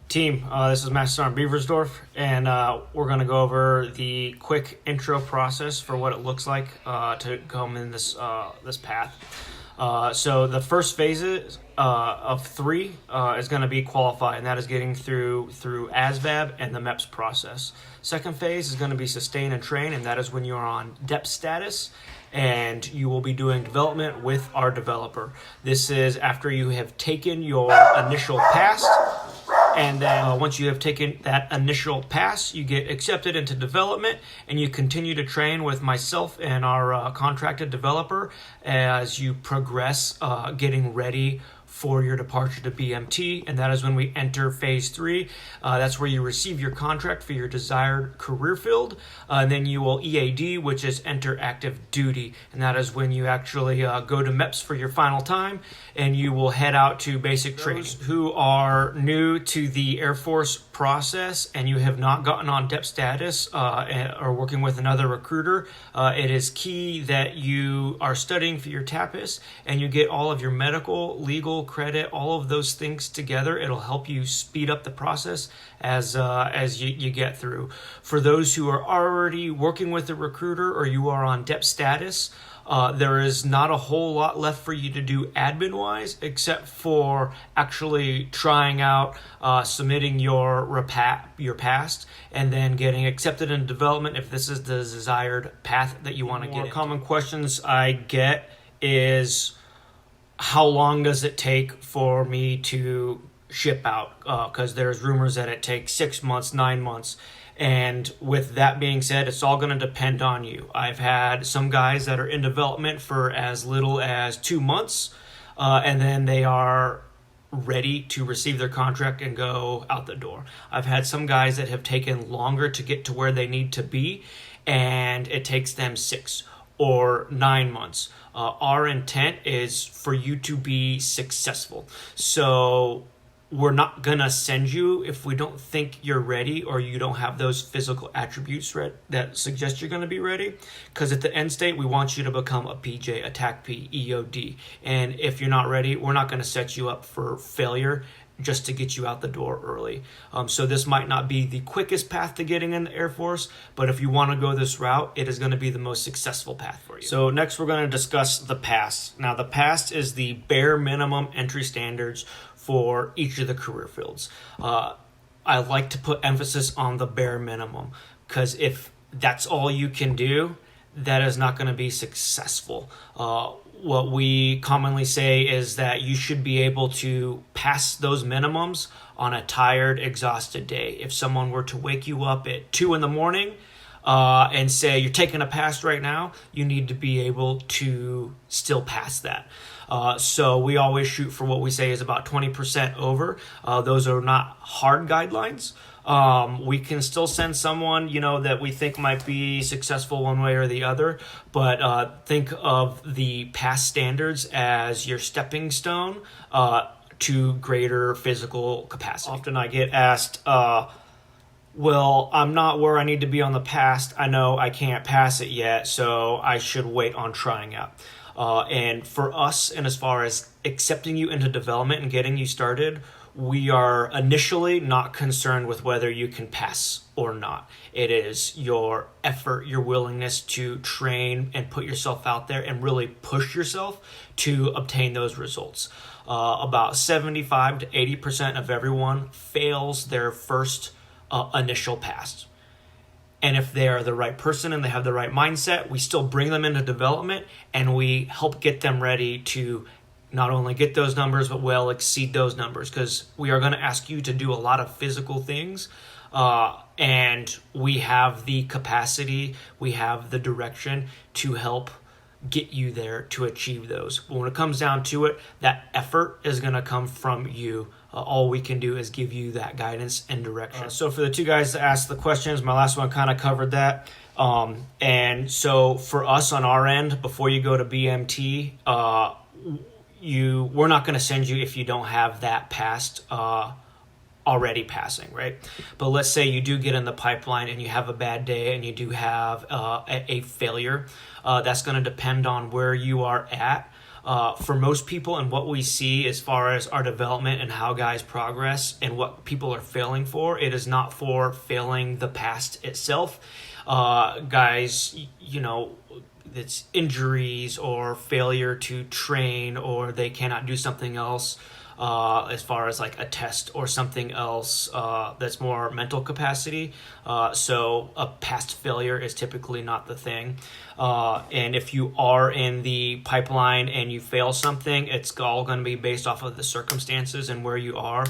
Team, this is Master Sergeant Beaversdorf, and we're going to go over the quick intro process for what it looks like to come in this path. So the first phases of 3 is going to be qualify, and that is getting through AFSW and the MEPS process. Second phase is going to be sustain and train, and that is when you are on depth status, and you will be doing development with our developer. This is after you have taken your initial pass. And then once you have taken that initial pass, you get accepted into development, and you continue to train with myself and our contracted developer as you progress getting ready for your departure to BMT, and that is when we enter phase 3. That's where you receive your contract for your desired career field, and then you will EAD, which is enter active duty, and that is when you actually go to MEPS for your final time, and you will head out to basic training. Those who are new to the Air Force process and you have not gotten on depth status or working with another recruiter, it is key that you are studying for your TAPIS and you get all of your medical, legal, credit, all of those things together. It'll help you speed up the process as you get through. For those who are already working with a recruiter or you are on depth status, there is not a whole lot left for you to do admin-wise, except for actually trying out, submitting your past, and then getting accepted in development if this is the desired path that you want to get. More common questions I get is, how long does it take for me to ship out? Because there's rumors that it takes 6 months, 9 months. And with that being said, it's all going to depend on you. I've had some guys that are in development for as little as 2 months, and then they are ready to receive their contract and go out the door. I've had some guys that have taken longer to get to where they need to be, and it takes them 6 or 9 months. Our intent is for you to be successful. So we're not going to send you if we don't think you're ready or you don't have those physical attributes that suggest you're going to be ready. Because at the end state, we want you to become a PJ, a TACP, EOD. And if you're not ready, we're not going to set you up for failure just to get you out the door early. So this might not be the quickest path to getting in the Air Force, but if you want to go this route, it is going to be the most successful path for you. So next we're going to discuss the PASS. Now the PASS is the bare minimum entry standards for each of the career fields. I like to put emphasis on the bare minimum, because if that's all you can do, that is not going to be successful. What we commonly say is that you should be able to pass those minimums on a tired, exhausted day. If someone were to wake you up at 2 a.m. And say you're taking a pass right now, you need to be able to still pass that. So we always shoot for what we say is about 20% over. Those are not hard guidelines. We can still send someone, that we think might be successful one way or the other, but think of the pass standards as your stepping stone to greater physical capacity. Often I get asked, well, I'm not where I need to be on the pass. I know I can't pass it yet, so I should wait on trying out. And for us, and as far as accepting you into development and getting you started, we are initially not concerned with whether you can pass or not. It is your effort, your willingness to train and put yourself out there and really push yourself to obtain those results. About 75 to 80% of everyone fails their first initial pass. And if they are the right person and they have the right mindset, we still bring them into development and we help get them ready to not only get those numbers, but well exceed those numbers, because we are going to ask you to do a lot of physical things. And we have the capacity, we have the direction to help get you there to achieve those. But when it comes down to it, that effort is going to come from you. All we can do is give you that guidance and direction. So for the 2 guys that asked the questions, my last one kind of covered that. And so for us on our end, before you go to BMT, we're not going to send you if you don't have that passed already passing, right? But let's say you do get in the pipeline and you have a bad day and you do have a failure. That's going to depend on where you are at. for most people and what we see as far as our development and how guys progress and what people are failing for, it is not for failing the past itself. Guys, it's injuries or failure to train, or they cannot do something else as far as like a test or something else that's more mental capacity. So a past failure is typically not the thing. And if you are in the pipeline and you fail something, it's all going to be based off of the circumstances and where you are.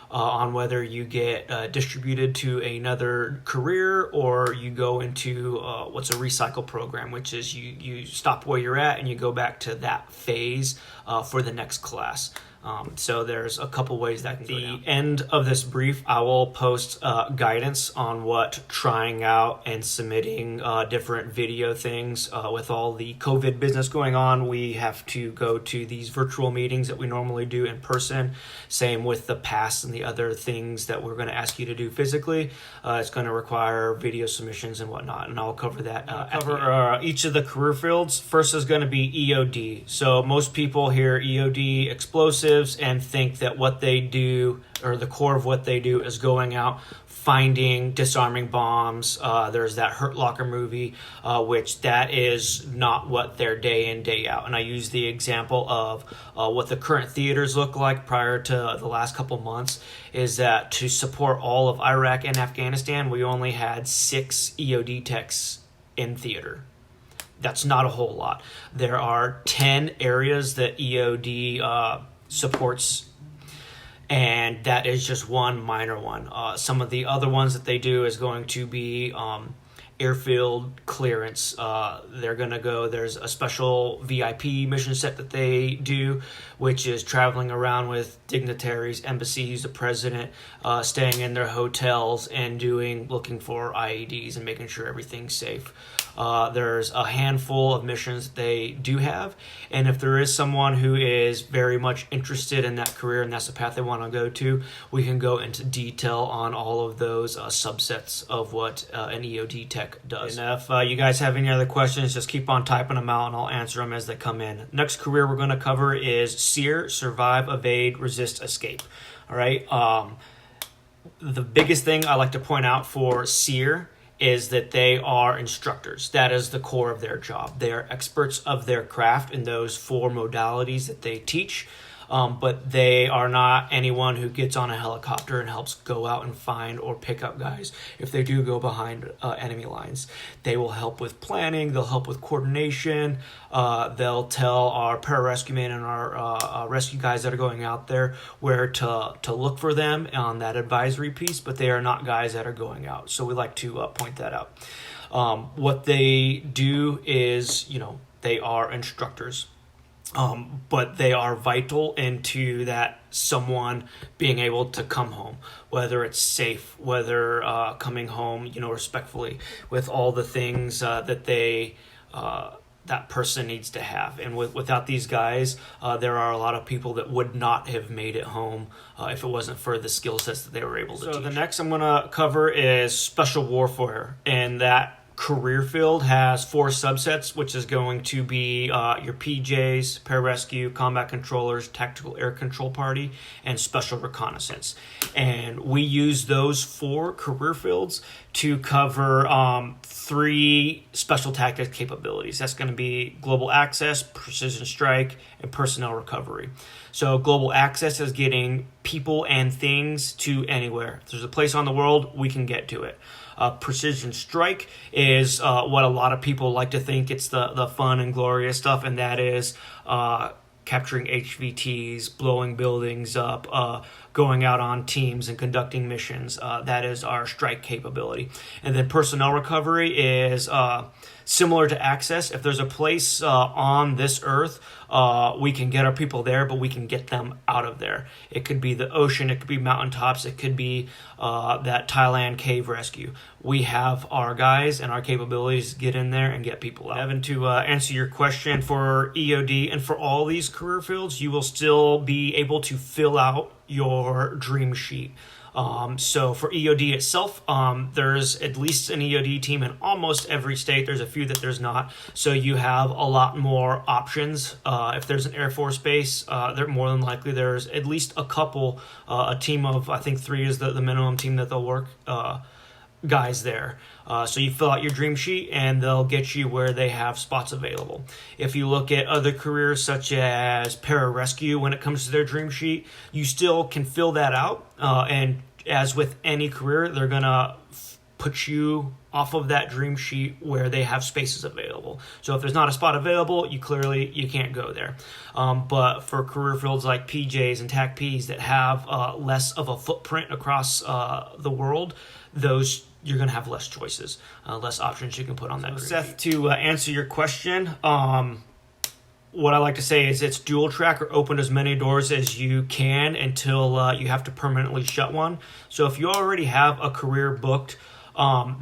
On whether you get distributed to another career or you go into what's a recycle program, which is you stop where you're at and you go back to that phase for the next class. So there's a couple ways that can go down. At the end of this brief, I will post guidance on what trying out and submitting different video things. With all the COVID business going on, we have to go to these virtual meetings that we normally do in person. Same with the pass and the other things that we're going to ask you to do physically. It's going to require video submissions and whatnot, and I'll cover that. Cover each of the career fields. First is going to be EOD. So most people hear EOD, explosive, and think that what they do, or the core of what they do, is going out finding, disarming bombs. There's that Hurt Locker movie, which that is not what they're day in, day out. And I use the example of what the current theaters look like prior to the last couple months, is that to support all of Iraq and Afghanistan, we only had 6 EOD techs in theater. That's not a whole lot. There are 10 areas that EOD supports, and that is just one minor one. Some of the other ones that they do is going to be airfield clearance. They're going to go, there's a special VIP mission set that they do, which is traveling around with dignitaries, embassies, the president, staying in their hotels and looking for IEDs and making sure everything's safe. There's a handful of missions they do have, and if there is someone who is very much interested in that career and that's the path they want to go to, we can go into detail on all of those subsets of what an EOD tech does. And if you guys have any other questions, just keep on typing them out and I'll answer them as they come in. Next career we're going to cover is SEER, Survive, Evade, Resist, Escape. All right. The biggest thing I like to point out for SEER is that they are instructors. That is the core of their job. They are experts of their craft in those 4 modalities that they teach. But they are not anyone who gets on a helicopter and helps go out and find or pick up guys if they do go behind enemy lines. They will help with planning. They'll help with coordination. They'll tell our pararescue men and our rescue guys that are going out there where to look for them on that advisory piece, but they are not guys that are going out. So we like to point that out. What they do is, they are instructors. But they are vital into that someone being able to come home, whether it's safe, whether coming home, respectfully, with all the things that that person needs to have. And without these guys, there are a lot of people that would not have made it home if it wasn't for the skill sets that they were able to teach. So the next I'm going to cover is special warfare, and that career field has 4 subsets, which is going to be your PJs, pararescue, combat controllers, tactical air control party, and special reconnaissance. And we use those 4 career fields to cover 3 special tactics capabilities. That's going to be global access, precision strike, and personnel recovery. So global access is getting people and things to anywhere. If there's a place on the world, we can get to it. Precision strike is what a lot of people like to think it's the fun and glorious stuff, and that is capturing HVTs, blowing buildings up, going out on teams and conducting missions. That is our strike capability. And then personnel recovery is similar to access. If there's a place on this earth, we can get our people there, but we can get them out of there. It could be the ocean, it could be mountaintops, it could be that Thailand cave rescue. We have our guys and our capabilities to get in there and get people out. Evan, to answer your question, for EOD and for all these career fields, you will still be able to fill out your dream sheet. So for EOD itself, there's at least an EOD team in almost every state. There's a few that there's not. So you have a lot more options. If there's an Air Force base, there more than likely there's at least a couple, a team of, I think 3 is the minimum team that they'll work, guys there. So you fill out your dream sheet and they'll get you where they have spots available. If you look at other careers such as pararescue, when it comes to their dream sheet, you still can fill that out. And as with any career, they're going to put you off of that dream sheet where they have spaces available. So if there's not a spot available, you can't go there. But for career fields like PJs and TAC-Ps that have less of a footprint across the world, those you're going to have less choices, less options you can put on that. So Seth, to answer your question, what I like to say is it's dual track or open as many doors as you can until you have to permanently shut one. So if you already have a career booked,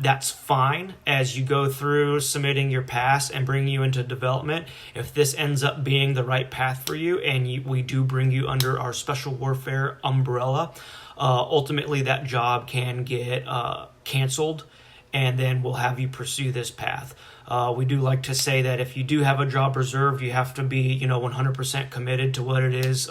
that's fine as you go through submitting your pass and bringing you into development. If this ends up being the right path for you and we do bring you under our special warfare umbrella, ultimately that job can get canceled, and then we'll have you pursue this path. We do like to say that if you do have a job reserved, you have to be 100% committed to what it is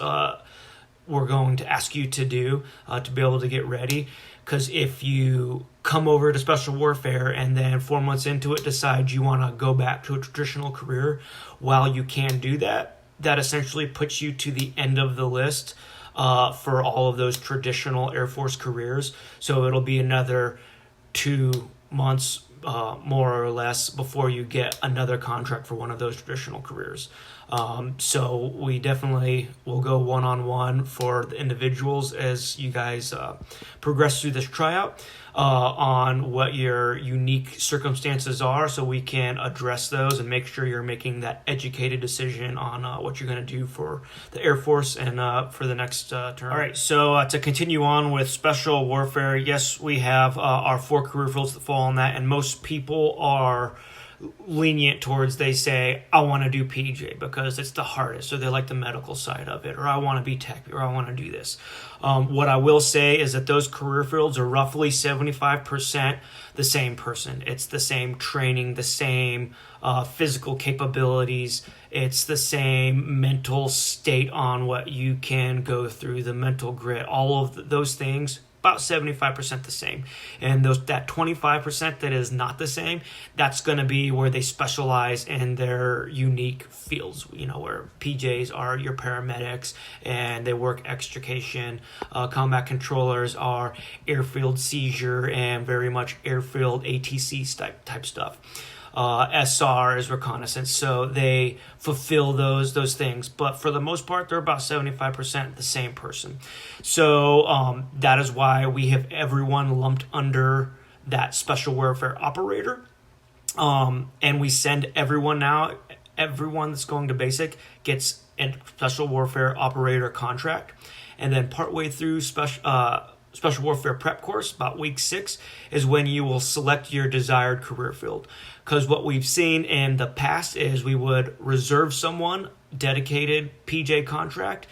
we're going to ask you to do to be able to get ready. Because if you come over to special warfare and then 4 months into it decide you want to go back to a traditional career, while you can do that, that essentially puts you to the end of the list for all of those traditional Air Force careers. So it'll be another 2 months more or less before you get another contract for one of those traditional careers. So we definitely will go one-on-one for the individuals as you guys progress through this tryout on what your unique circumstances are, so we can address those and make sure you're making that educated decision on what you're going to do for the Air Force and for the next term. All right, so to continue on with special warfare, yes, we have our 4 career fields that fall on that, and most people are lenient towards, they say, I want to do PJ because it's the hardest, or they like the medical side of it, or I want to be tech, or I want to do this. What I will say is that those career fields are roughly 75% the same person. It's the same training, the same physical capabilities. It's the same mental state on what you can go through, the mental grit, all of those things. About 75% the same. And that 25% that is not the same, that's going to be where they specialize in their unique fields, where PJs are your paramedics and they work extrication. Combat controllers are airfield seizure and very much airfield ATC type stuff. SR is reconnaissance, so they fulfill those things. But for the most part, they're about 75% the same person. So that is why we have everyone lumped under that special warfare operator. And we send everyone that's going to basic gets a special warfare operator contract. And then partway through special warfare prep course, about week 6, is when you will select your desired career field. Because what we've seen in the past is we would reserve someone, dedicated PJ contract,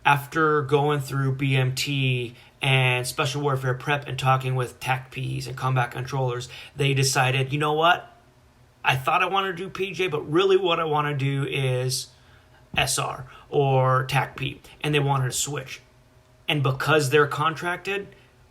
after going through BMT and special warfare prep and talking with TAC-Ps and combat controllers, they decided, you know what? I thought I wanted to do PJ, but really what I want to do is SR or TAC-P, and they wanted to switch. And because they're contracted,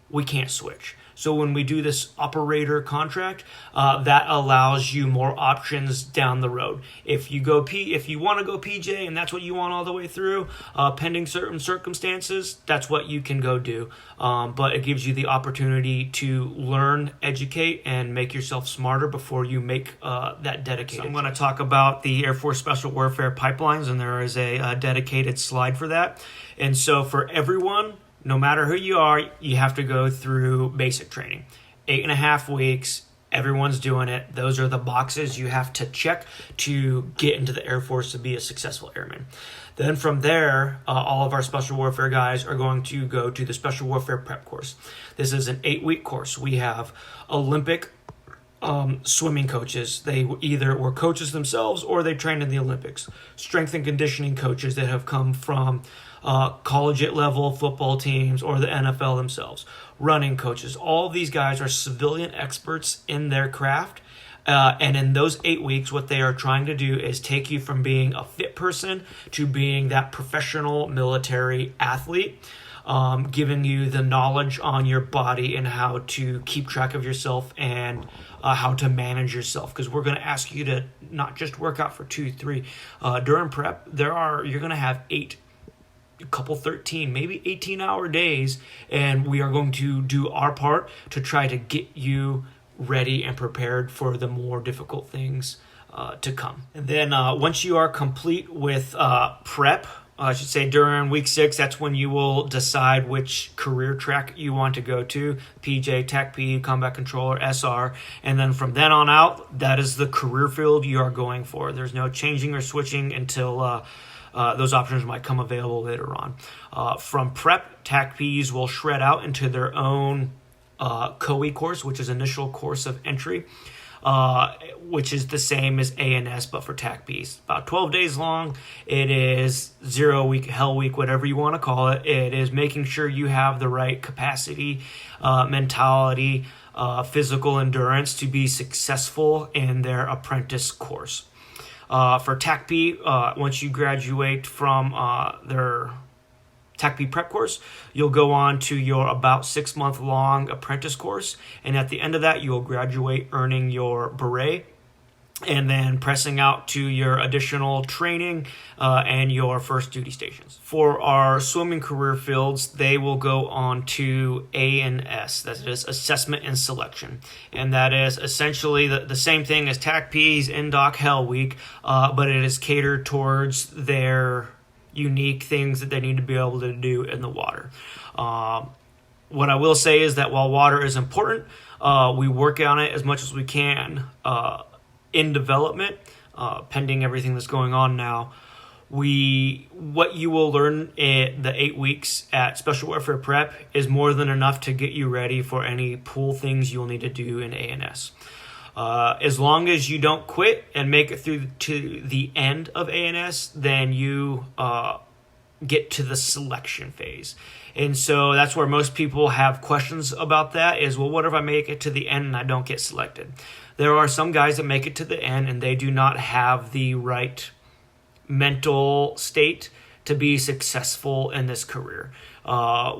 we can't switch. So when we do this operator contract, that allows you more options down the road. If you want to go PJ and that's what you want all the way through, pending certain circumstances, that's what you can go do. But it gives you the opportunity to learn, educate, and make yourself smarter before you make that dedicated. So I'm going to talk about the Air Force Special Warfare pipelines, and there is a dedicated slide for that. And so for everyone, no matter who you are, you have to go through basic training. 8.5 weeks, everyone's doing it. Those are the boxes you have to check to get into the Air Force to be a successful airman. Then from there, all of our special warfare guys are going to go to the special warfare prep course. This is an 8-week course. We have Olympic swimming coaches. They either were coaches themselves or they trained in the Olympics. Strength and conditioning coaches that have come from collegiate level football teams or the NFL themselves, running coaches. All of these guys are civilian experts in their craft. And in those 8 weeks, what they are trying to do is take you from being a fit person to being that professional military athlete, giving you the knowledge on your body and how to keep track of yourself and how to manage yourself. Because we're going to ask you to not just work out for 2, 3. During prep, you're going to have 13, maybe 18-hour days, and we are going to do our part to try to get you ready and prepared for the more difficult things to come. And then once you are complete with prep, I should say during week 6, that's when you will decide which career track you want to go to: PJ, TACP, Combat Controller, SR. And then from then on out, that is the career field you are going for. There's no changing or switching until those options might come available later on. From prep, TACPs will shred out into their own COE course, which is initial course of entry, which is the same as ANS, but for TACPs. About 12 days long. It is 0 week, hell week, whatever you want to call it. It is making sure you have the right capacity, mentality, physical endurance to be successful in their apprentice course. For TACP, once you graduate from their TACP prep course, you'll go on to your about 6-month long apprentice course, and at the end of that, you'll graduate earning your beret, and then pressing out to your additional training and your first duty stations. For our swimming career fields, they will go on to ANS, that is Assessment and Selection, and that is essentially the same thing as TACP's NDOC Hell Week, but it is catered towards their unique things that they need to be able to do in the water. What I will say is that while water is important, we work on it as much as we can in development, pending everything that's going on now. What you will learn in the 8 weeks at Special Warfare Prep is more than enough to get you ready for any pool things you'll need to do in ANS. As long as you don't quit and make it through to the end of ANS, then you get to the selection phase. And so that's where most people have questions about that is, well, what if I make it to the end and I don't get selected? There are some guys that make it to the end and they do not have the right mental state to be successful in this career.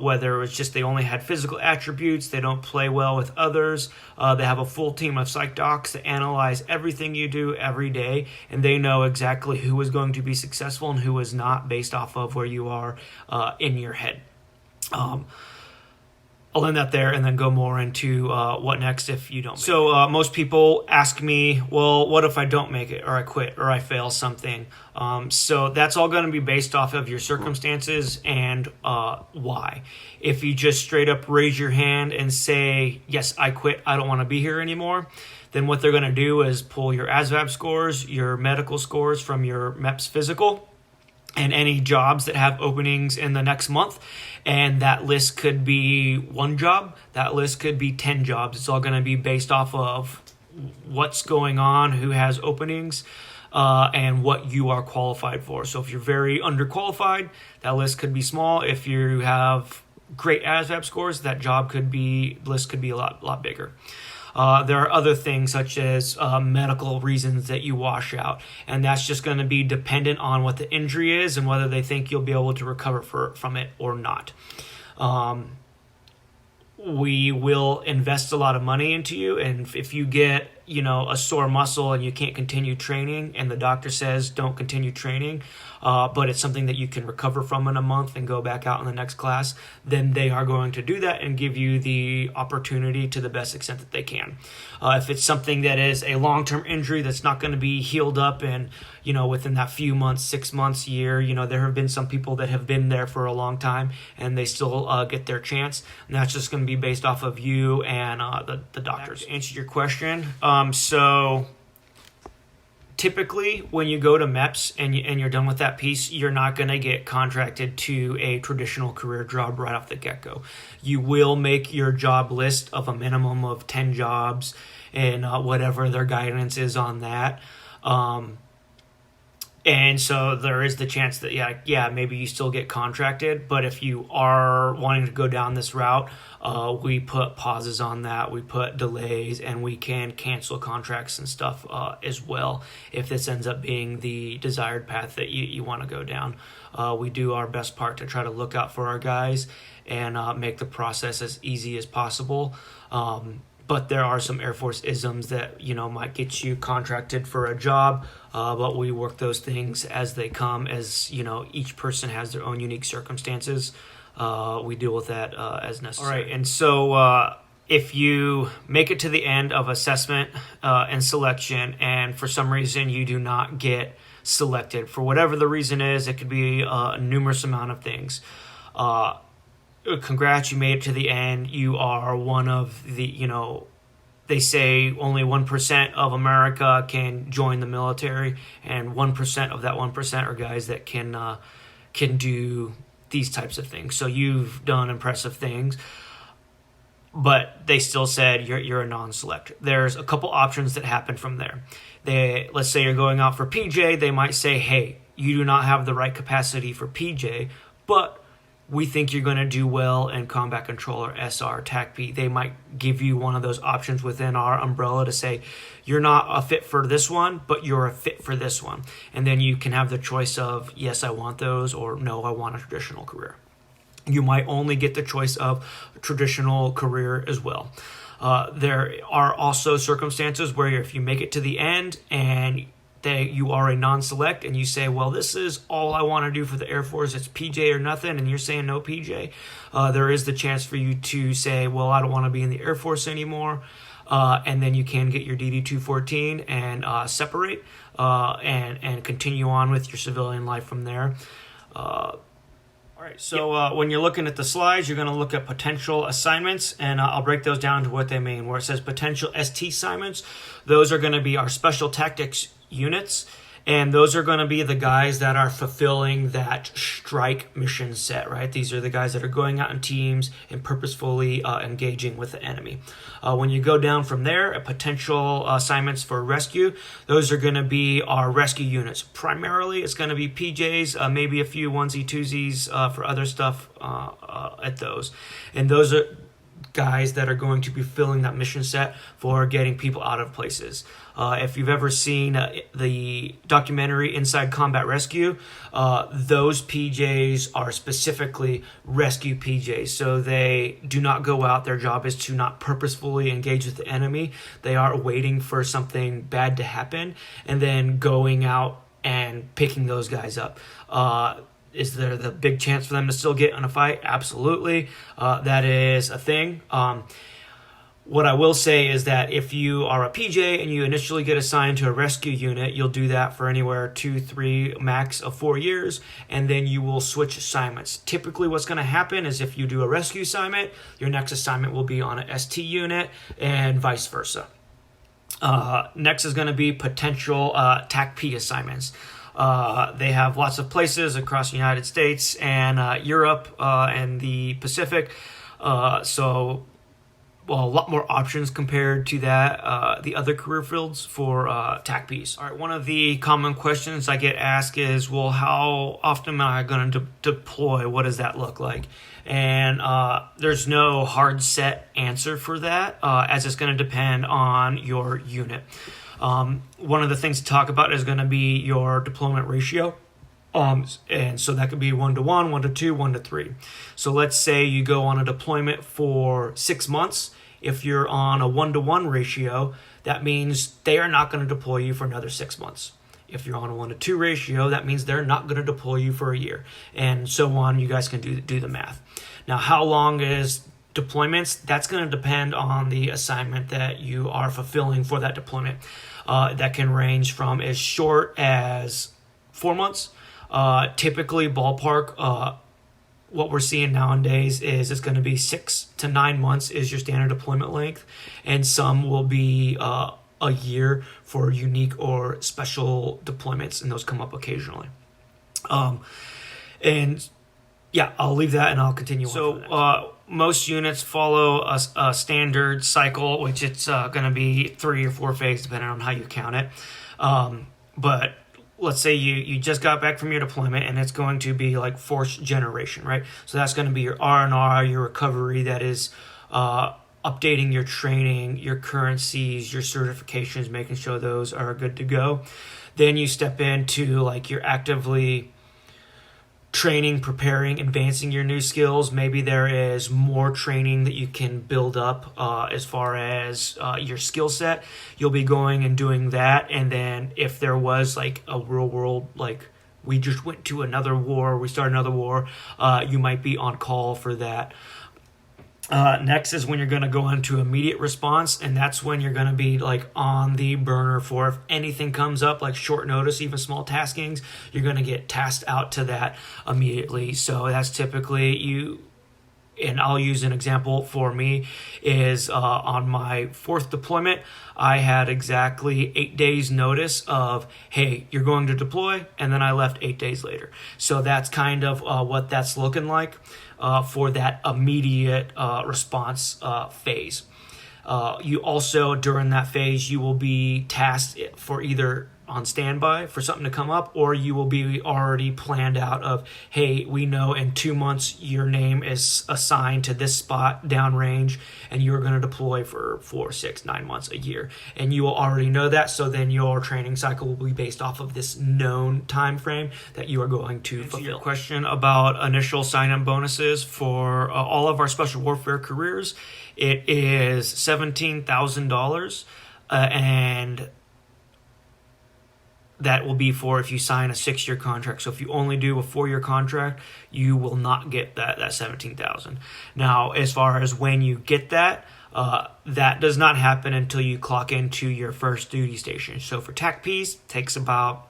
Whether it's just they only had physical attributes, they don't play well with others, they have a full team of psych docs that analyze everything you do every day, and they know exactly who is going to be successful and who is not based off of where you are in your head. I'll end that there and then go more into what next if you don't make it. Most people ask me, well, what if I don't make it, or I quit, or I fail something? So that's all going to be based off of your circumstances and why. If you just straight up raise your hand and say, yes, I quit, I don't want to be here anymore, then what they're going to do is pull your AFSW scores, your medical scores from your MEPS physical, and any jobs that have openings in the next month. And that list could be 1 job. That list could be 10 jobs. It's all going to be based off of what's going on, who has openings, and what you are qualified for. So if you're very underqualified, that list could be small. If you have great ASVAB scores, that list could be a lot bigger. There are other things such as medical reasons that you wash out, and that's just going to be dependent on what the injury is and whether they think you'll be able to recover from it or not. We will invest a lot of money into you, and if you get a sore muscle and you can't continue training and the doctor says don't continue training, but it's something that you can recover from in a month and go back out in the next class, then they are going to do that and give you the opportunity to the best extent that they can. If it's something that is a long-term injury that's not going to be healed up and within that few months, 6 months, year, there have been some people that have been there for a long time and they still get their chance, and that's just going to be based off of you and the doctors. To answer your question, so typically when you go to MEPS and you're done with that piece, you're not going to get contracted to a traditional career job right off the get-go. You will make your job list of a minimum of 10 jobs and whatever their guidance is on that. And so there is the chance that, maybe you still get contracted. But if you are wanting to go down this route, we put pauses on that. We put delays, and we can cancel contracts and stuff as well if this ends up being the desired path that you want to go down. We do our best part to try to look out for our guys and make the process as easy as possible. But there are some Air Force isms that, might get you contracted for a job, but we work those things as they come, as, each person has their own unique circumstances. We deal with that as necessary. All right, and so if you make it to the end of assessment and selection, and for some reason you do not get selected, for whatever the reason is, it could be a numerous amount of things. Congrats, you made it to the end. You are one of the, they say only 1% of America can join the military, and 1% of that 1% are guys that can do these types of things. So you've done impressive things, but they still said you're a non-select. There's a couple options that happen from there. Let's say you're going out for PJ, they might say, hey, you do not have the right capacity for PJ, but we think you're going to do well in combat controller, SR, TACP. They might give you one of those options within our umbrella to say, you're not a fit for this one, but you're a fit for this one. And then you can have the choice of, yes, I want those, or no, I want a traditional career. You might only get the choice of a traditional career as well. There are also circumstances where if you make it to the end and you are a non-select and you say, well, this is all I want to do for the Air Force, it's PJ or nothing, and you're saying no PJ, there is the chance for you to say, well, I don't want to be in the Air Force anymore, and then you can get your DD-214 and separate and continue on with your civilian life from there. All right, so when you're looking at the slides, you're going to look at potential assignments, and I'll break those down to what they mean. Where it says potential ST assignments, those are going to be our special tactics units, and those are going to be the guys that are fulfilling that strike mission set, right? These are the guys that are going out in teams and purposefully engaging with the enemy. When you go down from there, potential assignments for rescue, those are going to be our rescue units. Primarily, it's going to be PJs, maybe a few onesie twosies for other stuff at those. And those are guys that are going to be filling that mission set for getting people out of places. If you've ever seen the documentary Inside Combat Rescue, those PJs are specifically rescue PJs. So they do not go out. Their job is to not purposefully engage with the enemy. They are waiting for something bad to happen and then going out and picking those guys up. Is there the big chance for them to still get in a fight? Absolutely. That is a thing. What I will say is that if you are a PJ and you initially get assigned to a rescue unit, you'll do that for anywhere 2, 3, max of 4 years, and then you will switch assignments. Typically what's going to happen is if you do a rescue assignment, your next assignment will be on an ST unit and vice versa. Next is going to be potential TACP assignments. They have lots of places across the United States and Europe and the Pacific. A lot more options compared to that, the other career fields for TACPs. All right, one of the common questions I get asked is, well, how often am I going to deploy? What does that look like? And there's no hard set answer for that, as it's going to depend on your unit. One of the things to talk about is going to be your deployment ratio. And so that could be 1 to 1, 1 to 2, 1 to 3. So let's say you go on a deployment for 6 months. If you're on a 1 to 1 ratio, that means they are not going to deploy you for another 6 months. If you're on a 1 to 2 ratio, that means they're not going to deploy you for a year, and so on. You guys can do the math. Now, how long is deployments? That's going to depend on the assignment that you are fulfilling for that deployment. That can range from as short as 4 months. Typically, ballpark, what we're seeing nowadays is it's going to be 6 to 9 months is your standard deployment length, and some will be a year for unique or special deployments, and those come up occasionally. And yeah, I'll leave that and I'll continue on. So most units follow a standard cycle, which it's going to be 3 or 4 phases depending on how you count it. But let's say you just got back from your deployment, and it's going to be like force generation, right? So that's going to be your R&R, your recovery, that is updating your training, your currencies, your certifications, making sure those are good to go. Then you step into like you're actively training, preparing, advancing your new skills. Maybe there is more training that you can build up as far as your skill set. You'll be going and doing that. And then if there was like a real world, like we just went to another war, we started another war, you might be on call for that. Next is when you're going to go into immediate response, and that's when you're going to be like on the burner for if anything comes up, like short notice, even small taskings, you're going to get tasked out to that immediately. So that's typically you, and I'll use an example for me, is on my 4th deployment, I had exactly 8 days notice of, hey, you're going to deploy, and then I left 8 days later. So that's kind of what that's looking like for that immediate response phase. You also, during that phase, you will be tasked for either on standby for something to come up, or you will be already planned out of, hey, we know in 2 months your name is assigned to this spot downrange, and you're going to deploy for 4, 6, 9 months, a year. And you will already know that, so then your training cycle will be based off of this known time frame that you are going to fulfill. Your question about initial sign-up bonuses for all of our special warfare careers, it is $17,000, and that will be for if you sign a 6-year contract. So if you only do a 4-year contract, you will not get that $17,000. Now, as far as when you get that, that does not happen until you clock into your first duty station. So for TACPs, it takes about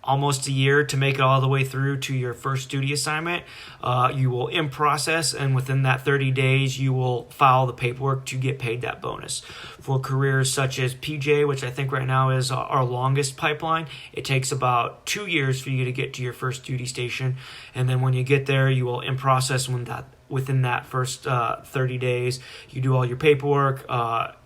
almost a year to make it all the way through to your first duty assignment. You will in process, and within that 30 days, you will file the paperwork to get paid that bonus. For careers such as PJ, which I think right now is our longest pipeline, it takes about 2 years for you to get to your first duty station. And then when you get there, you will in process within that first 30 days, you do all your paperwork,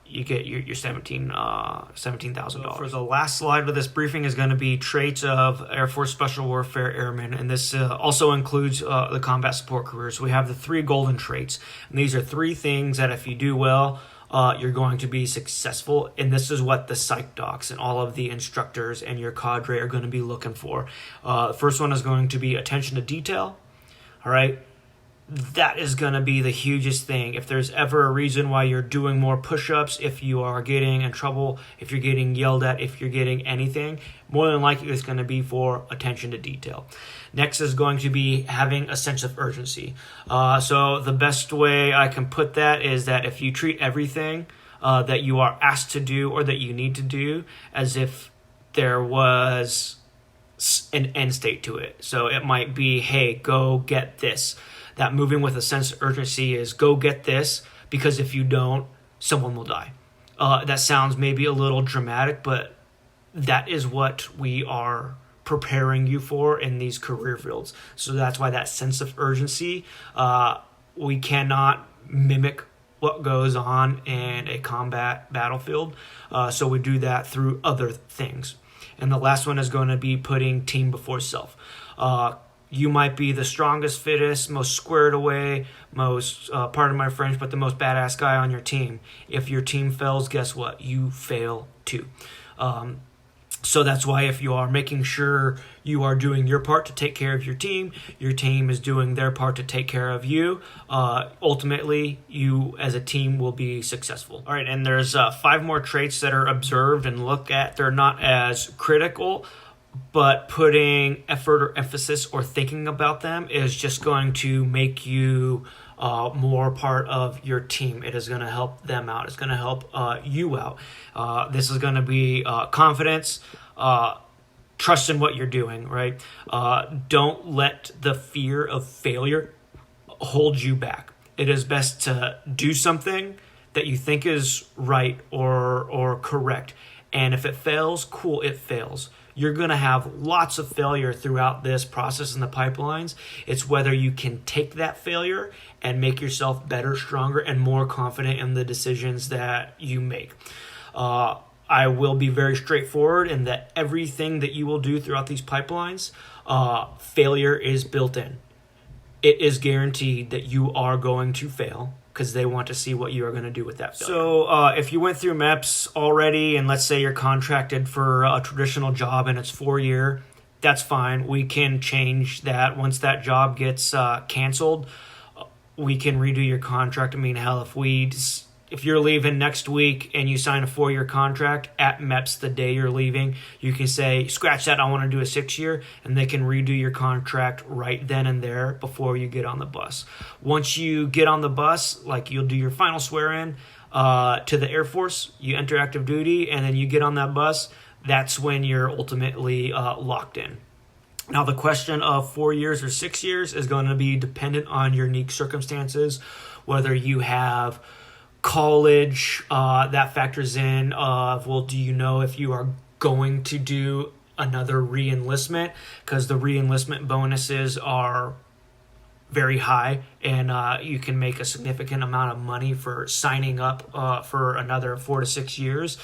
you get your $17,000. For the last slide of this briefing is going to be traits of Air Force Special Warfare Airmen, and this also includes the combat support careers. So we have the 3 golden traits, and these are 3 things that if you do well, you're going to be successful, and this is what the psych docs and all of the instructors and your cadre are going to be looking for. The first one is going to be attention to detail. All right. That is going to be the hugest thing. If there's ever a reason why you're doing more push-ups, if you are getting in trouble, if you're getting yelled at, if you're getting anything, more than likely it's going to be for attention to detail. Next is going to be having a sense of urgency. So the best way I can put that is that if you treat everything that you are asked to do or that you need to do as if there was an end state to it. So it might be, hey, go get this. That moving with a sense of urgency is go get this, because if you don't, someone will die. That sounds maybe a little dramatic, but that is what we are preparing you for in these career fields. So that's why that sense of urgency, we cannot mimic what goes on in a combat battlefield. So we do that through other things. And the last one is going to be putting team before self. You might be the strongest, fittest, most squared away, most, pardon my French, but the most badass guy on your team. If your team fails, guess what? You fail too. So that's why if you are making sure you are doing your part to take care of your team is doing their part to take care of you, ultimately you as a team will be successful. All right, and there's 5 more traits that are observed and looked at. They're not as critical, but putting effort or emphasis or thinking about them is just going to make you more part of your team. It is going to help them out. It's going to help you out. This is going to be confidence, trust in what you're doing, right? Don't let the fear of failure hold you back. It is best to do something that you think is right or correct. And if it fails, cool, it fails. You're going to have lots of failure throughout this process in the pipelines. It's whether you can take that failure and make yourself better, stronger, and more confident in the decisions that you make. I I will be very straightforward in that everything that you will do throughout these pipelines, failure is built in. It is guaranteed that you are going to fail because they want to see what you are going to do with that failure. So if you went through MEPS already, and let's say you're contracted for a traditional job and it's 4-year, that's fine. We can change that. Once that job gets canceled, we can redo your contract. I mean, hell, if you're leaving next week and you sign a 4-year contract at MEPS the day you're leaving, you can say, scratch that, I want to do a 6-year, and they can redo your contract right then and there before you get on the bus. Once you get on the bus, like you'll do your final swear-in to the Air Force, you enter active duty, and then you get on that bus, that's when you're ultimately locked in. Now, the question of 4 years or 6 years is going to be dependent on your unique circumstances, whether you have college, that factors in of, well, do you know if you are going to do another re-enlistment? Because the re-enlistment bonuses are very high, and you can make a significant amount of money for signing up for another 4 to 6 years.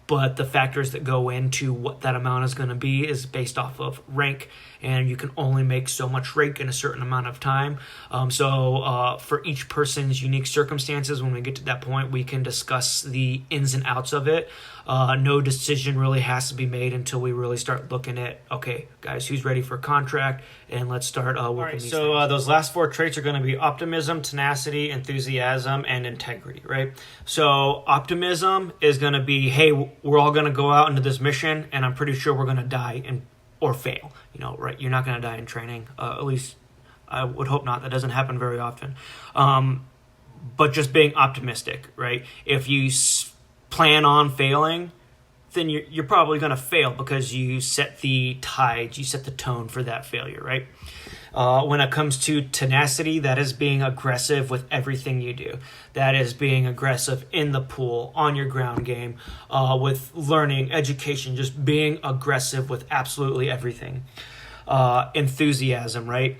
But the factors that go into what that amount is going to be is based off of rank, and you can only make so much rank in a certain amount of time. So for each person's unique circumstances, when we get to that point, we can discuss the ins and outs of it. No decision really has to be made until we really start looking at, okay, guys, who's ready for contract, and let's start working these things. Those last 4 traits are going to be optimism, tenacity, enthusiasm, and integrity, right? So optimism is going to be, hey, we're all going to go out into this mission, and I'm pretty sure we're going to die or fail, right? You're not going to die in training. At least I would hope not. That doesn't happen very often. But just being optimistic, right? If you plan on failing, then you're probably going to fail because you set the tides, you set the tone for that failure, right? When it comes to tenacity, that is being aggressive with everything you do. That is being aggressive in the pool, on your ground game, with learning, education, just being aggressive with absolutely everything. Enthusiasm, right?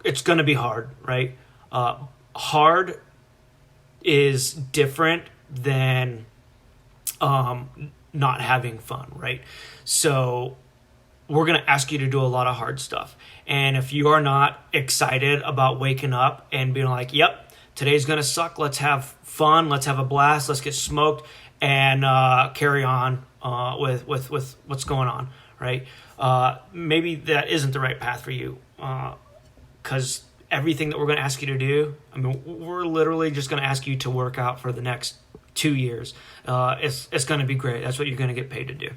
It's going to be hard, right? Hard is different than not having fun, right? So we're going to ask you to do a lot of hard stuff. And if you are not excited about waking up and being like, yep, today's going to suck, let's have fun, let's have a blast, let's get smoked, and carry on with what's going on, right? Maybe that isn't the right path for you, because everything that we're going to ask you to do, I mean, we're literally just going to ask you to work out for the next 2 years. It's going to be great. That's what you're going to get paid to do.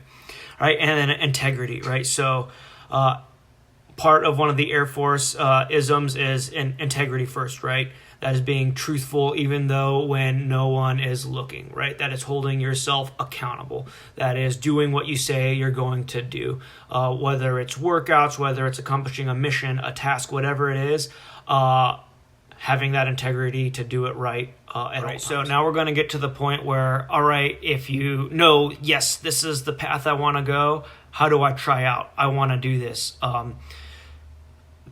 Right, and then integrity, right? So part of one of the Air Force isms is integrity first, right? That is being truthful even though when no one is looking, right? That is holding yourself accountable. That is doing what you say you're going to do. Whether it's workouts, whether it's accomplishing a mission, a task, whatever it is, having that integrity to do it right at all times. So now we're going to get to the point where, all right, if you know, yes, this is the path I want to go, how do I try out? I want to do this.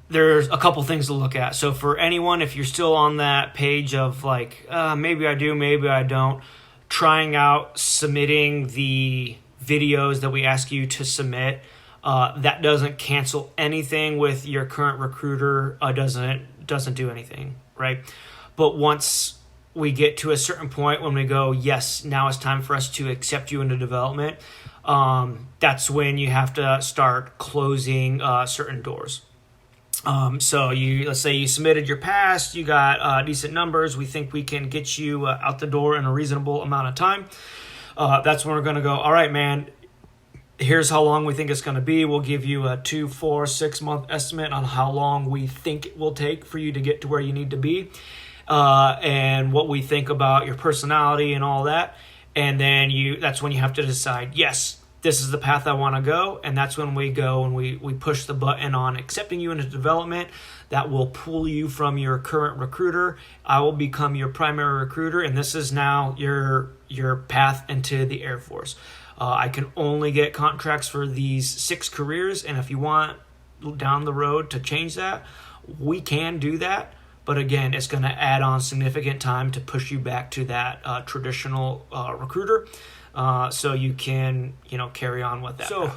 There's a couple things to look at. So for anyone, if you're still on that page of like, maybe I do, maybe I don't, trying out submitting the videos that we ask you to submit, that doesn't cancel anything with your current recruiter, doesn't do anything, right? But once we get to a certain point when we go, yes, now it's time for us to accept you into development, that's when you have to start closing certain doors. So let's say you submitted your past, you got decent numbers, we think we can get you out the door in a reasonable amount of time. That's when we're going to go, all right, man, here's how long we think it's going to be. We'll give you a 2, 4, 6 month estimate on how long we think it will take for you to get to where you need to be, and what we think about your personality and all that. And then that's when you have to decide, yes, this is the path I want to go. And that's when we go and we push the button on accepting you into development. That will pull you from your current recruiter. I will become your primary recruiter. And this is now your path into the Air Force. I can only get contracts for these 6 careers. And if you want down the road to change that, we can do that. but again, it's going to add on significant time to push you back to that traditional recruiter. So you can, carry on with that. So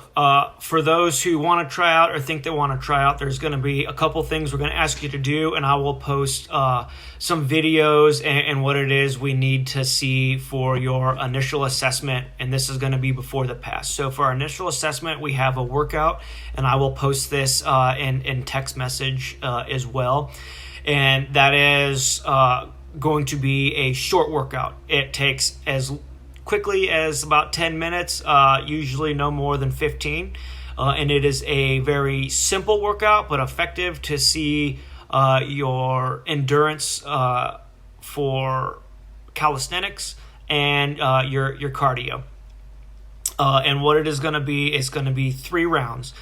for those who want to try out or think they want to try out, there's going to be a couple things we're going to ask you to do, and I will post some videos and what it is we need to see for your initial assessment, and this is going to be before the pass. So for our initial assessment, we have a workout, and I will post this in text message as well, and that is going to be a short workout. It takes as quickly as about 10 minutes, usually no more than 15. And it is a very simple workout, but effective to see your endurance for calisthenics and your cardio. And what it is going to be, it's going to be 3 rounds.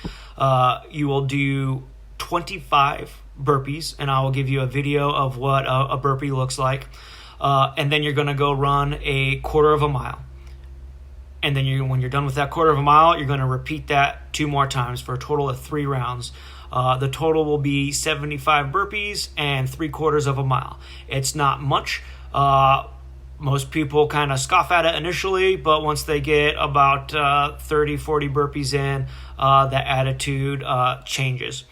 You will do 25 burpees, and I will give you a video of what a burpee looks like. And then you're going to go run a quarter of a mile. And then when you're done with that quarter of a mile, you're going to repeat that 2 more times for a total of 3 rounds. The total will be 75 burpees and 3/4 of a mile. It's not much. Most people kind of scoff at it initially, but once they get about 30, 40 burpees in, that attitude changes.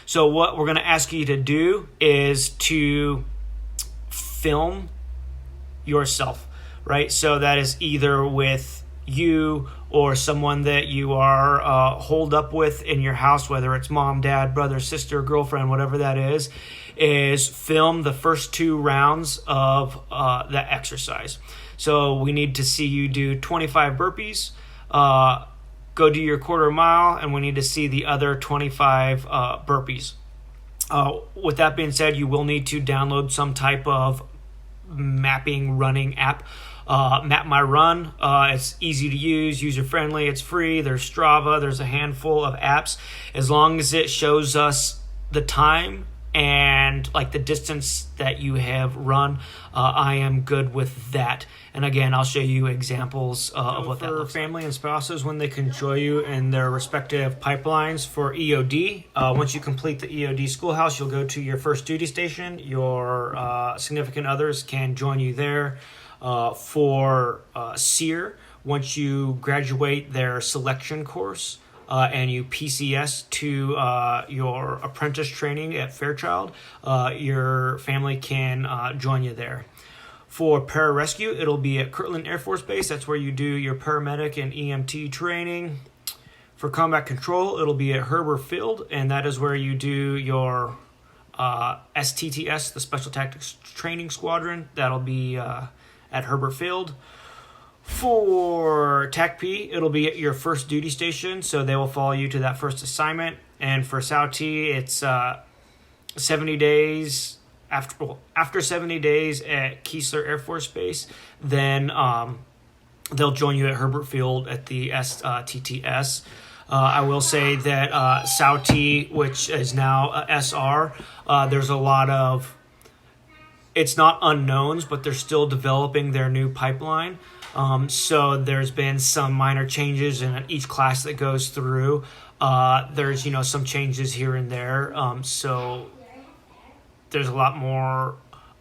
So what we're going to ask you to do is to film yourself, right? So that is either with you or someone that you are holed up with in your house, whether it's mom, dad, brother, sister, girlfriend, whatever that is film the first 2 rounds of that exercise. So we need to see you do 25 burpees, go do your quarter mile, and we need to see the other 25 burpees. With that being said, you will need to download some type of mapping running app. Map My Run. It's easy to use, user friendly, it's free. There's Strava, there's a handful of apps. As long as it shows us the time and like the distance that you have run, I am good with that. And again, I'll show you examples of what that looks like. For family and spouses, when they can join you in their respective pipelines for EOD, once you complete the EOD schoolhouse, you'll go to your first duty station. Your significant others can join you there. For SEER, once you graduate their selection course and you PCS to your apprentice training at Fairchild, your family can join you there. For pararescue, it'll be at Kirtland Air Force Base. That's where you do your paramedic and EMT training. For combat control, it'll be at Herbert Field, and that is where you do your STTS, the Special Tactics Training Squadron. That'll be at Herbert Field. For TACP, it'll be at your first duty station, so they will follow you to that first assignment. And for SAUT, it's 70 days. After 70 days at Keesler Air Force Base, then they'll join you at Herbert Field at the STTS. I will say that SAUT, which is now SR, there's a lot of, it's not unknowns, but they're still developing their new pipeline. So there's been some minor changes in each class that goes through. There's, some changes here and there. So there's a lot more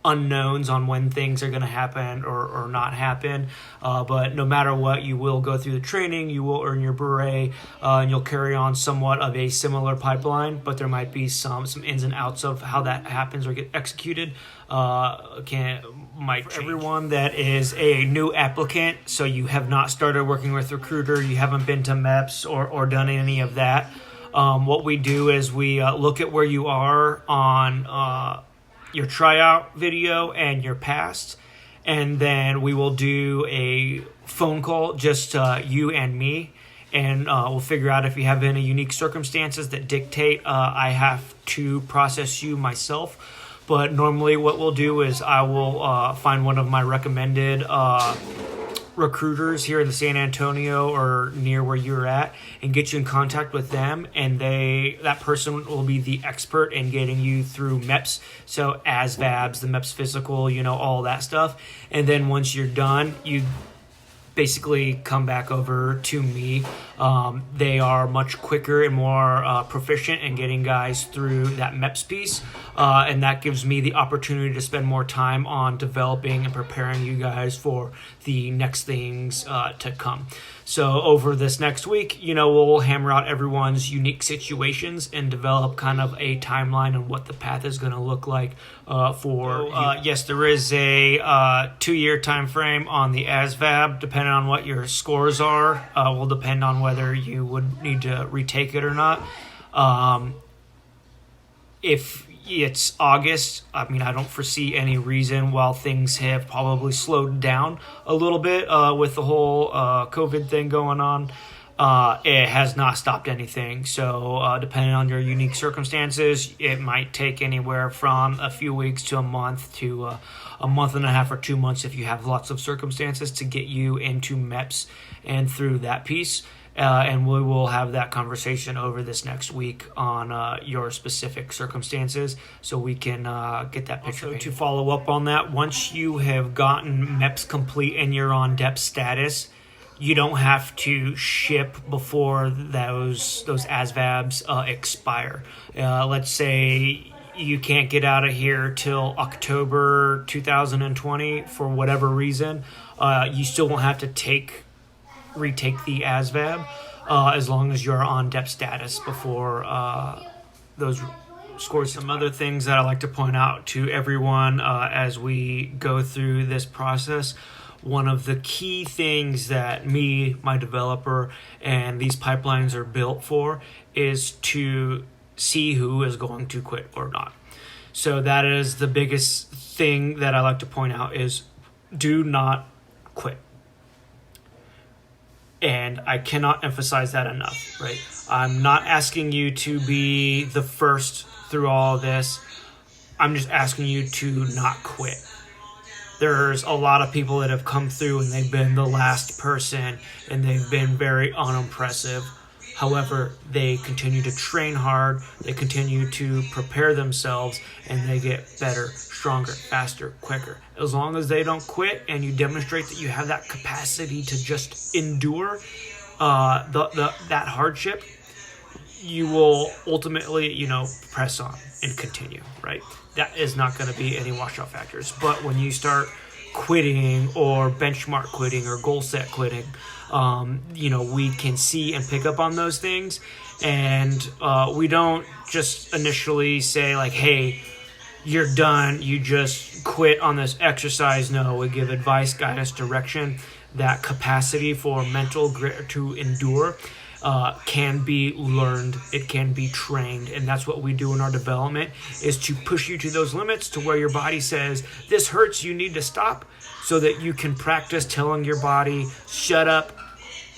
unknowns on when things are going to happen or not happen. But no matter what, you will go through the training, you will earn your beret, and you'll carry on somewhat of a similar pipeline, but there might be some ins and outs of how that happens or get executed. Might change. Everyone that is a new applicant, so you have not started working with Recruiter, you haven't been to MEPS or done any of that, what we do is we look at where you are on your tryout video and your past, and then we will do a phone call, just you and me, and we'll figure out if you have any unique circumstances that dictate I have to process you myself. But normally what we'll do is I will find one of my recommended recruiters here in the San Antonio or near where you're at and get you in contact with them, and that person will be the expert in getting you through MEPS, so ASVABs, the MEPS physical, all that stuff. And then once you're done, you basically come back over to me. They are much quicker and more proficient in getting guys through that MEPS piece, and that gives me the opportunity to spend more time on developing and preparing you guys for the next things to come. So over this next week, we'll hammer out everyone's unique situations and develop kind of a timeline on what the path is going to look like for yes, there is a 2-year time frame on the AFSW. Depending on what your scores are, will depend on whether you would need to retake it or not. If it's August, I don't foresee any reason, while things have probably slowed down a little bit with the whole COVID thing going on. It has not stopped anything. So depending on your unique circumstances, it might take anywhere from a few weeks to a month to a month and a half or 2 months if you have lots of circumstances to get you into MEPS and through that piece. And we will have that conversation over this next week on your specific circumstances so we can get that picture. Also, to follow up on that, once you have gotten MEPS complete and you're on depth status, you don't have to ship before those AFSWs expire. Let's say you can't get out of here till October 2020 for whatever reason. You still won't have to retake the AFSW as long as you're on depth status before those scores. Some other things that I like to point out to everyone as we go through this process. One of the key things that me, my developer, and these pipelines are built for is to see who is going to quit or not. So that is the biggest thing that I like to point out is do not quit. And I cannot emphasize that enough, right? I'm not asking you to be the first through all this. I'm just asking you to not quit. There's a lot of people that have come through and they've been the last person and they've been very unimpressive. However, they continue to train hard, they continue to prepare themselves, and they get better, stronger, faster, quicker. As long as they don't quit and you demonstrate that you have that capacity to just endure that hardship, you will ultimately, press on and continue, right? That is not going to be any washout factors. But when you start quitting or benchmark quitting or goal set quitting, we can see and pick up on those things. And we don't just initially say like, hey, you're done, you just quit on this exercise. No, we give advice, guidance, direction. That capacity for mental grit to endure can be learned, it can be trained, and that's what we do in our development, is to push you to those limits to where your body says, this hurts, you need to stop, so that you can practice telling your body, shut up,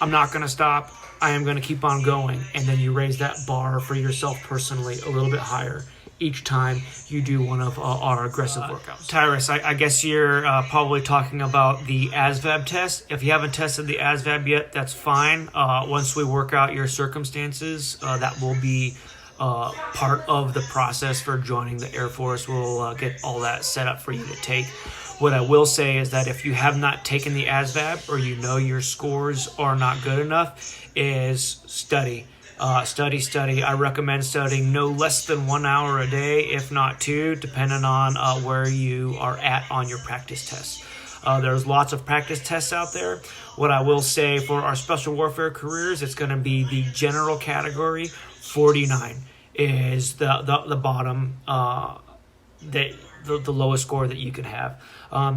I'm not going to stop, I am going to keep on going. And then you raise that bar for yourself personally a little bit higher each time you do one of our aggressive workouts. Tyrus, I guess you're probably talking about the AFSW test. If you haven't tested the AFSW yet, that's fine. Once we work out your circumstances, that will be part of the process for joining the Air Force. We'll get all that set up for you to take. What I will say is that if you have not taken the AFSW or your scores are not good enough, is study. Study. I recommend studying no less than 1 hour a day, if not 2, depending on where you are at on your practice tests. There's lots of practice tests out there. What I will say for our special warfare careers, it's going to be the general category. 49 is the bottom, the lowest score that you can have.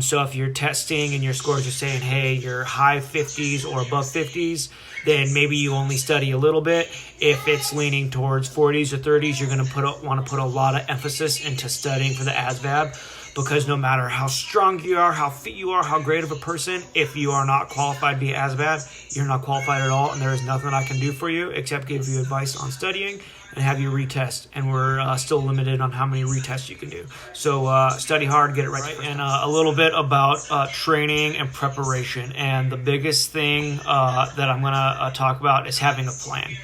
So if you're testing and your scores are saying, hey, you're high 50s or above 50s, then maybe you only study a little bit. If it's leaning towards 40s or 30s, you're going to want to put a lot of emphasis into studying for the AFSW, because no matter how strong you are, how fit you are, how great of a person, if you are not qualified to be AFSW, you're not qualified at all, and there is nothing I can do for you except give you advice on studying and have you retest, and we're still limited on how many retests you can do. So study hard, get it right. And a little bit about training and preparation. And the biggest thing that I'm going to talk about is having a plan.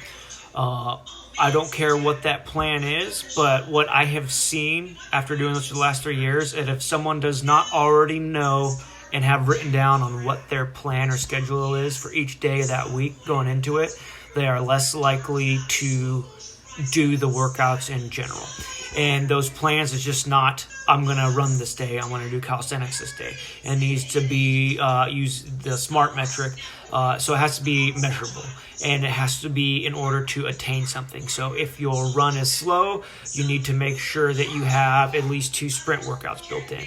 I don't care what that plan is, but what I have seen after doing this for the last 3 years is if someone does not already know and have written down on what their plan or schedule is for each day of that week going into it, they are less likely to do the workouts in general. And those plans is just not, I'm going to run this day, I'm going to do calisthenics this day. It needs to be, use the SMART metric, so it has to be measurable. And it has to be in order to attain something. So if your run is slow, you need to make sure that you have at least 2 sprint workouts built in.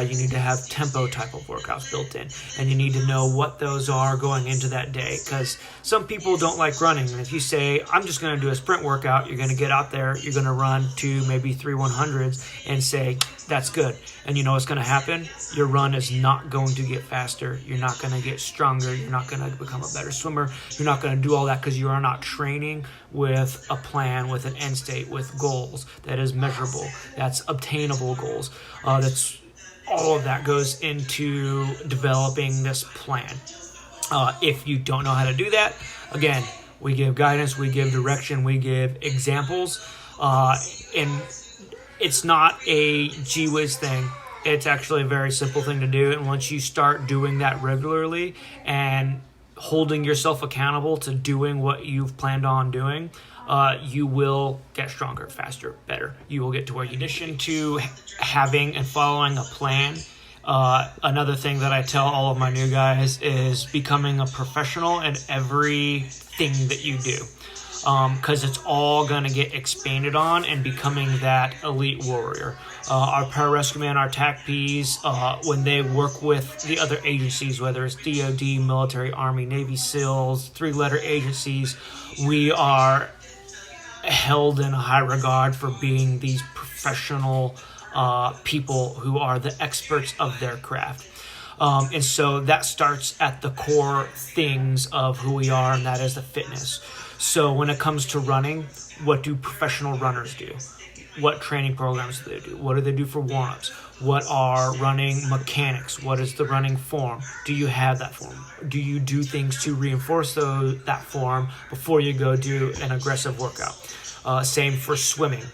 You need to have tempo type of workouts built in. And you need to know what those are going into that day. Because some people don't like running. And if you say, I'm just going to do a sprint workout, you're going to get out there, you're going to run 2, maybe 3 100s and say, that's good. And you know what's going to happen? Your run is not going to get faster. You're not going to get stronger. You're not going to become a better swimmer. You're not going to do all that because you are not training with a plan, with an end state, with goals that is measurable, that's obtainable goals. That's all of that goes into developing this plan. If you don't know how to do that, again, we give guidance, we give direction, we give examples, and it's not a gee whiz thing. It's actually a very simple thing to do, and once you start doing that regularly and holding yourself accountable to doing what you've planned on doing, you will get stronger, faster, better. You will get to where you need. In addition to having and following a plan, another thing that I tell all of my new guys is becoming a professional in everything that you do. Because it's all going to get expanded on and becoming that elite warrior. Our pararescue men, our TACPs, when they work with the other agencies, whether it's DOD, military, Army, Navy, SEALs, 3-letter agencies, we are held in high regard for being these professional people who are the experts of their craft. And so that starts at the core things of who we are, and that is the fitness. So when it comes to running, what do professional runners do? What training programs do they do? What do they do for warm-ups? What are running mechanics? What is the running form? Do you have that form? Do you do things to reinforce that form before you go do an aggressive workout? Same for swimming,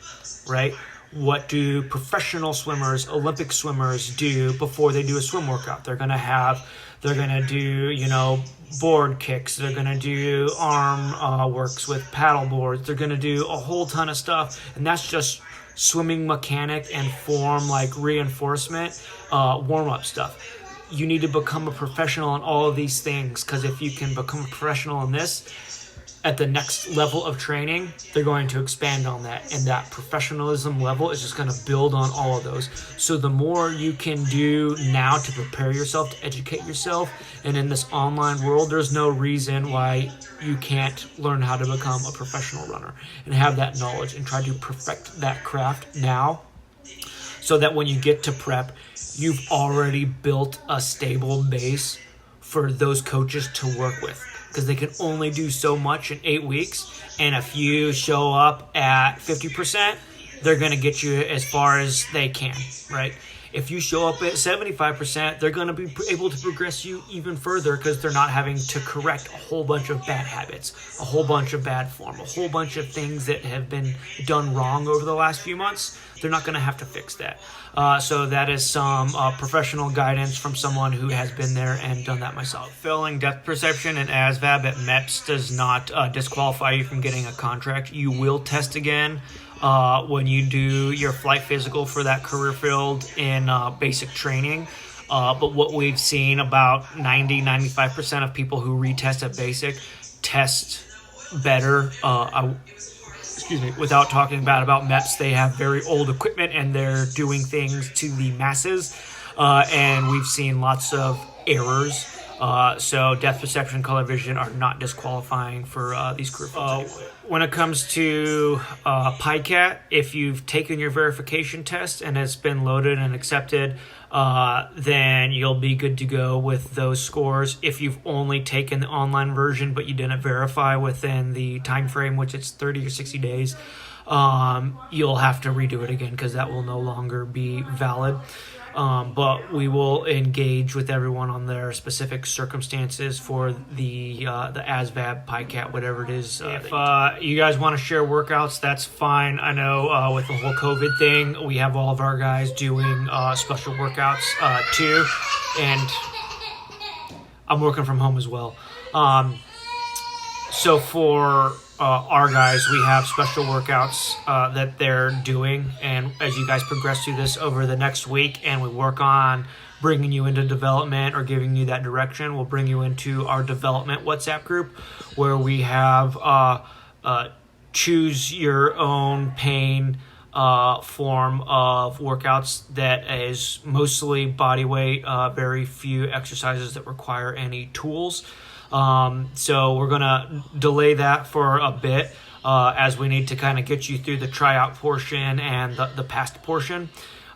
right? What do professional swimmers, Olympic swimmers do before they do a swim workout? They're going to do, board kicks. They're going to do arm works with paddle boards. They're going to do a whole ton of stuff. And that's just swimming mechanic and form, like reinforcement, warm-up stuff. You need to become a professional in all of these things, because if you can become a professional in this, at the next level of training, they're going to expand on that. And that professionalism level is just going to build on all of those. So the more you can do now to prepare yourself, to educate yourself, and in this online world, there's no reason why you can't learn how to become a professional runner and have that knowledge and try to perfect that craft now, so that when you get to prep, you've already built a stable base for those coaches to work with. Because they can only do so much in 8 weeks. And if you show up at 50%, they're going to get you as far as they can, right? If you show up at 75%, they're going to be able to progress you even further, because they're not having to correct a whole bunch of bad habits, a whole bunch of bad form, a whole bunch of things that have been done wrong over the last few months. They're not going to have to fix that. So that is some professional guidance from someone who has been there and done that myself. Failing depth perception and AFSW at MEPS does not disqualify you from getting a contract. You will test again when you do your flight physical for that career field in basic training. But what we've seen, about 90-95% of people who retest at basic test better. Without talking bad about MEPS, they have very old equipment and they're doing things to the masses. And we've seen lots of errors. So depth perception, color vision are not disqualifying for these career fields. When it comes to PICAT, if you've taken your verification test and it's been loaded and accepted, then you'll be good to go with those scores. If you've only taken the online version but you didn't verify within the time frame, which it's 30 or 60 days, you'll have to redo it again, because that will no longer be valid. But we will engage with everyone on their specific circumstances for the ASVAB, PICAT, whatever it is. If you guys want to share workouts, that's fine. I know with the whole COVID thing, we have all of our guys doing special workouts too. and I'm working from home as well. So for our guys, we have special workouts that they're doing, and as you guys progress through this over the next week, and we work on bringing you into development or giving you that direction, we'll bring you into our development WhatsApp group, where we have choose your own pain form of workouts that is mostly body weight, very few exercises that require any tools. So we're going to delay that for a bit as we need to kind of get you through the tryout portion and the past portion.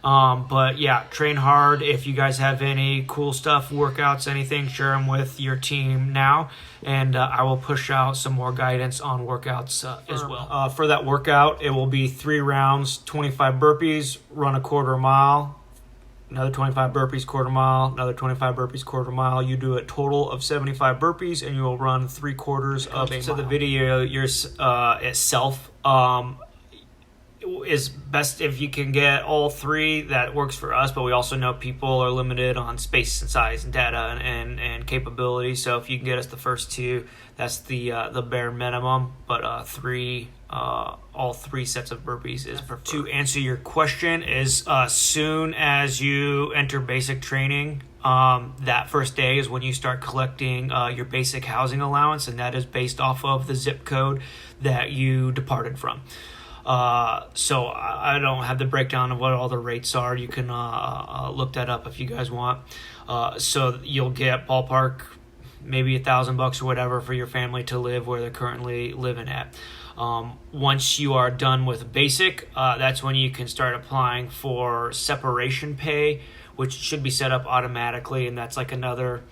But yeah, train hard. If you guys have any cool stuff, workouts, anything, share them with your team now. And I will push out some more guidance on workouts as well. For that workout, it will be 3 rounds, 25 burpees, run a quarter mile, another 25 burpees, quarter mile, another 25 burpees, quarter mile. You do a total of 75 burpees, and you will run 3/4 of a mile. So the video itself is best if you can get all 3. That works for us, but we also know people are limited on space and size and data and capability. So if you can get us the first 2, that's the bare minimum. But 3, all 3 sets of burpees is preferred. To answer your question, is soon as you enter basic training, that first day is when you start collecting your basic housing allowance, and that is based off of the zip code that you departed from. So I don't have the breakdown of what all the rates are. You can look that up if you guys want. So you'll get ballpark maybe $1,000 or whatever for your family to live where they're currently living at. Once you are done with basic, that's when you can start applying for separation pay, which should be set up automatically, and that's like another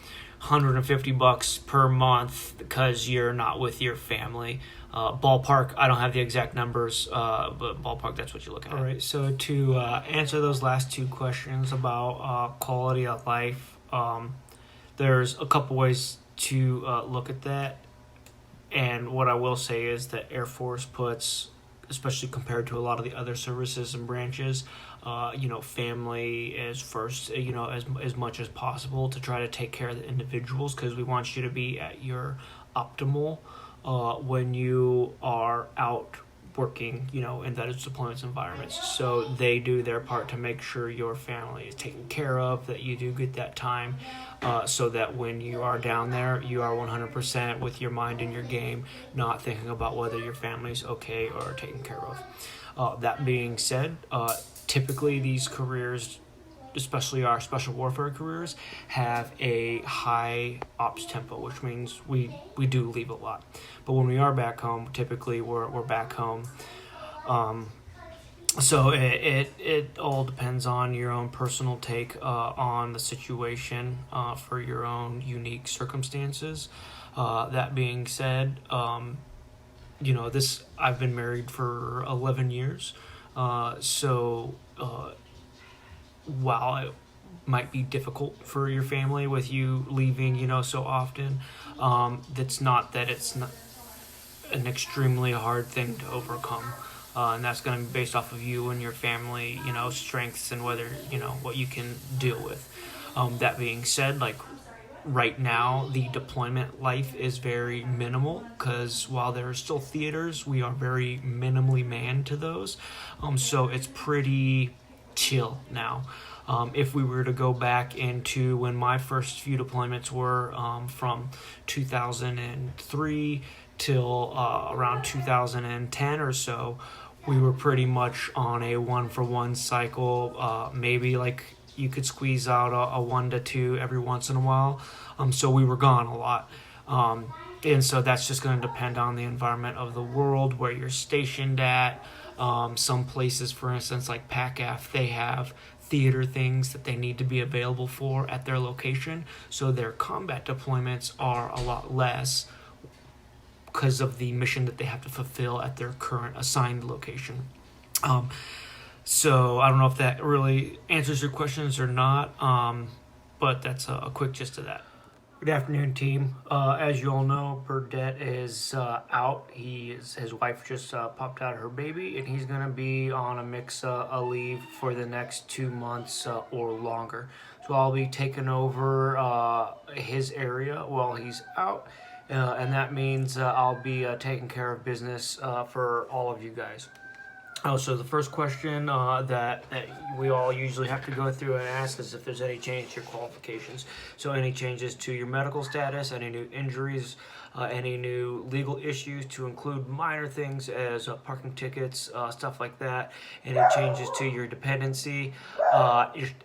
$150 per month because you're not with your family. Ballpark, I don't have the exact numbers, but ballpark, that's what you're looking at. All right, so to answer those last 2 questions about quality of life, there's a couple ways to look at that. And what I will say is that Air Force puts, especially compared to a lot of the other services and branches, family is first, as much as possible to try to take care of the individuals, because we want you to be at your optimal when you are out working, in those deployments environments. So they do their part to make sure your family is taken care of, that you do get that time, so that when you are down there, you are 100% with your mind in your game, not thinking about whether your family's okay or taken care of. That being said, typically these careers, especially our special warfare careers, have a high ops tempo, which means we do leave a lot. But when we are back home, typically we're back home. So it all depends on your own personal take on the situation for your own unique circumstances. That being said, I've been married for 11 years. So while it might be difficult for your family with you leaving, so often, it's not an extremely hard thing to overcome. And that's going to be based off of you and your family, strengths and whether, what you can deal with. That being said, right now, the deployment life is very minimal, because while there are still theaters, we are very minimally manned to those. So it's pretty chill now. If we were to go back into when my first few deployments were from 2003 till around 2010 or so, we were pretty much on a 1-for-1 cycle. Maybe you could squeeze out a 1 to 2 every once in a while. So we were gone a lot. And so that's just going to depend on the environment of the world, where you're stationed at. Some places, for instance, like PACAF, they have theater things that they need to be available for at their location. So their combat deployments are a lot less because of the mission that they have to fulfill at their current assigned location. So I don't know if that really answers your questions or not, but that's a quick gist of that. Good afternoon, team. As you all know, Burdette is out. His wife just popped out her baby, and he's going to be on a mix a leave for the next 2 months or longer. So So I'll be taking over his area while he's out. And that means I'll be taking care of business for all of you guys. Oh, so the first question that we all usually have to go through and ask is if there's any change to your qualifications. So any changes to your medical status, any new injuries, any new legal issues, to include minor things as parking tickets, stuff like that. Any changes to your dependency,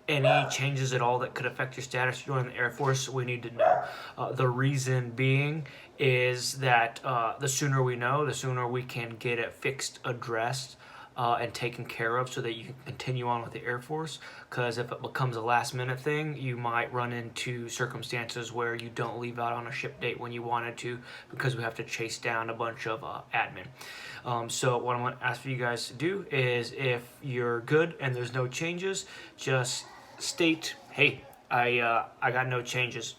any changes at all that could affect your status joining the Air Force, we need to know. The reason being is that the sooner we know, the sooner we can get it fixed, addressed, and taken care of so that you can continue on with the Air Force. Because if it becomes a last minute thing, you might run into circumstances where you don't leave out on a ship date when you wanted to, because we have to chase down a bunch of admin. So what I want to ask for you guys to do is, if you're good and there's no changes, just state, hey, I got no changes,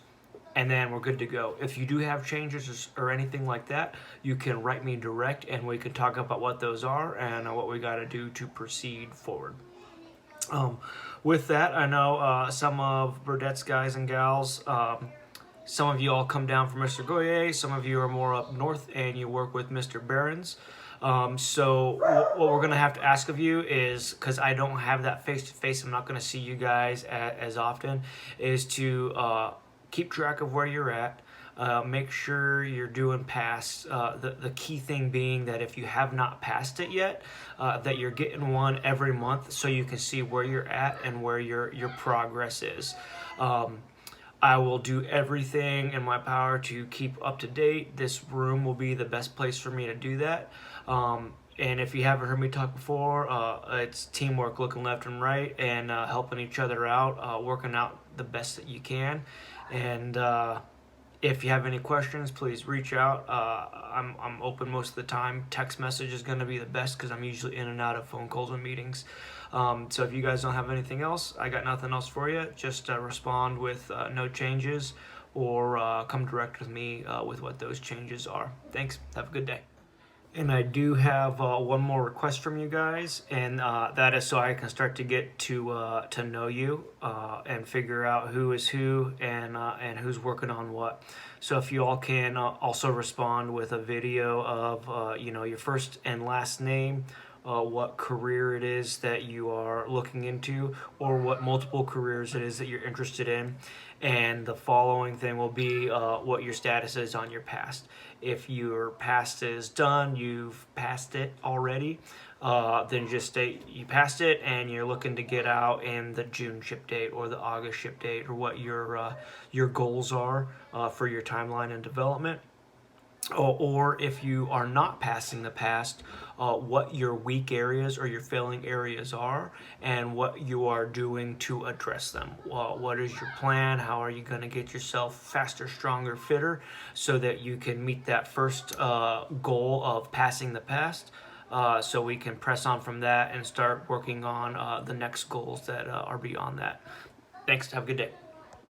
and then we're good to go. If you do have changes or anything like that, you can write me direct and we can talk about what those are and what we got to do to proceed forward. With that, I know some of Burdett's guys and gals, some of you all come down from Mr. Goyer, some of you are more up north and you work with Mr. Behrens. So what we're going to have to ask of you is, because I don't have that face-to-face, I'm not going to see you guys as often, is to keep track of where you're at. Make sure you're doing past. The key thing being that if you have not passed it yet, that you're getting one every month so you can see where you're at and where your progress is. I will do everything in my power to keep up to date. This room will be the best place for me to do that. And if you haven't heard me talk before, it's teamwork, looking left and right, and helping each other out, working out the best that you can. And if you have any questions, please reach out. I'm open most of the time. Text message is going to be the best because I'm usually in and out of phone calls and meetings. So if you guys don't have anything else, I got nothing else for you. Just respond with no changes, or come direct with me with what those changes are. Thanks. Have a good day. And I do have one more request from you guys, and that is so I can start to get to know you and figure out who is who and who's working on what. So if you all can also respond with a video of your first and last name, what career it is that you are looking into, or what multiple careers it is that you're interested in. And the following thing will be what your status is on your past. If your past is done, you've passed it already, then just state you passed it and you're looking to get out in the June ship date or the August ship date, or what your goals are for your timeline and development. Or if you are not passing the past, what your weak areas or your failing areas are, and what you are doing to address them. What is your plan? How are you going to get yourself faster, stronger, fitter, so that you can meet that first goal of passing the past, so we can press on from that and start working on the next goals that are beyond that. Thanks. Have a good day.